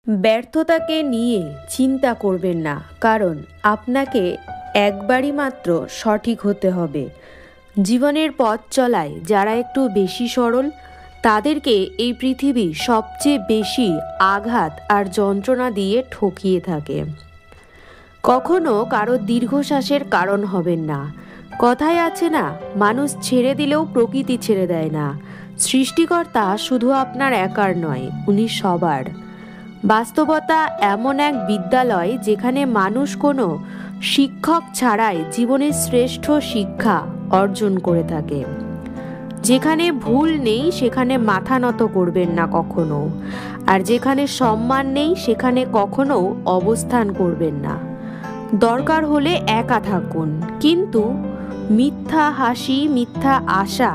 ব্যর্থতাকে নিয়ে চিন্তা করবেন না, কারণ আপনাকে একবারই মাত্র সঠিক হতে হবে। জীবনের পথ চলায় যারা একটু বেশি সরল, তাদেরকে এই পৃথিবী সবচেয়ে বেশি আঘাত আর যন্ত্রণা দিয়ে ঠকিয়ে থাকে। কখনো কারো দীর্ঘশ্বাসের কারণ হবেন না। কথায় আছে না, মানুষ ছেড়ে দিলেও প্রকৃতি ছেড়ে দেয় না। সৃষ্টিকর্তা শুধু আপনার একার নয়, উনি সবার। বাস্তবতা এমন এক বিদ্যালয় যেখানে মানুষ কোনো শিক্ষক ছাড়াই জীবনের শ্রেষ্ঠ শিক্ষা অর্জন করে থাকে। যেখানে ভুল নেই সেখানে মাথা নত করবেন না কখনো, আর যেখানে সম্মান নেই সেখানে কখনো অবস্থান করবেন না। দরকার হলে একা থাকুন, কিন্তু মিথ্যা হাসি, মিথ্যা আশা,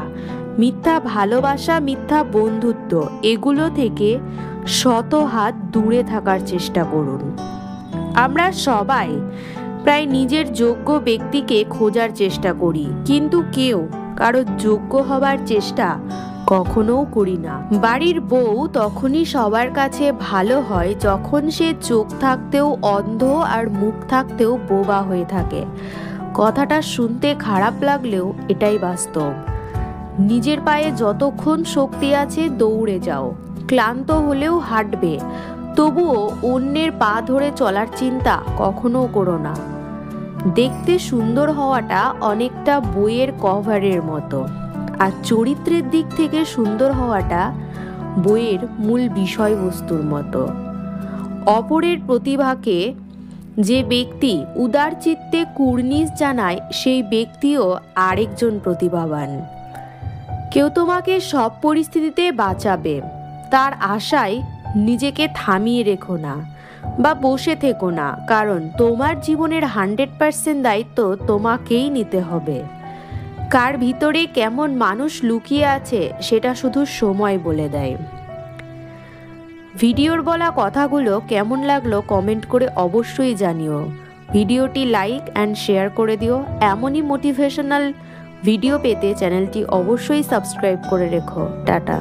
মিথ্যা ভালোবাসা, মিথ্যা বন্ধুত্ব, এগুলো থেকে শত হাত দূরে থাকার চেষ্টা করুন। আমরা সবাই প্রায় নিজের যোগ্য ব্যক্তিকে খোঁজার চেষ্টা করি, কিন্তু কেউ কারো যোগ্য হবার চেষ্টা কখনো করি না। বাড়ির বউ তখনই সবার কাছে ভালো হয় যখন সে চোখ থাকতেও অন্ধ আর মুখ থাকতেও বোবা হয়ে থাকে। কথাটা শুনতে খারাপ লাগলেও এটাই বাস্তব। নিজের পায়ে যতক্ষণ শক্তি আছে দৌড়ে যাও, ক্লান্ত হলেও হাঁটবে, তবুও অন্যের পা ধরে চলার চিন্তা কখনো করো না। দেখতে সুন্দর হওয়াটা অনেকটা বইয়ের কভারের মতো, আর চরিত্রের দিক থেকে সুন্দর হওয়াটা বইয়ের মূল বিষয়বস্তুর মতো। অপরের প্রতিভাকে যে ব্যক্তি উদার চিত্তে কুর্নিশ জানায়, সেই ব্যক্তিও আরেকজন প্রতিভাবান। কেউ তোমাকে সব পরিস্থিতিতে বাঁচাবে, তার আশায় নিজেকে থামিয়ে রেখো না বা বসে থেকো না, কারণ তোমার জীবনের 100% দায়িত্ব তোমাকেই নিতে হবে। কার ভিতরে কেমন মানুষ লুকিয়ে আছে সেটা শুধু সময় বলে দেয়। ভিডিওর বলা কথাগুলো কেমন লাগলো কমেন্ট করে অবশ্যই জানিও। ভিডিওটি লাইক অ্যান্ড শেয়ার করে দিও। এমনই মোটিভেশনাল ভিডিও পেতে চ্যানেলটি অবশ্যই সাবস্ক্রাইব করে রেখো। টাটা।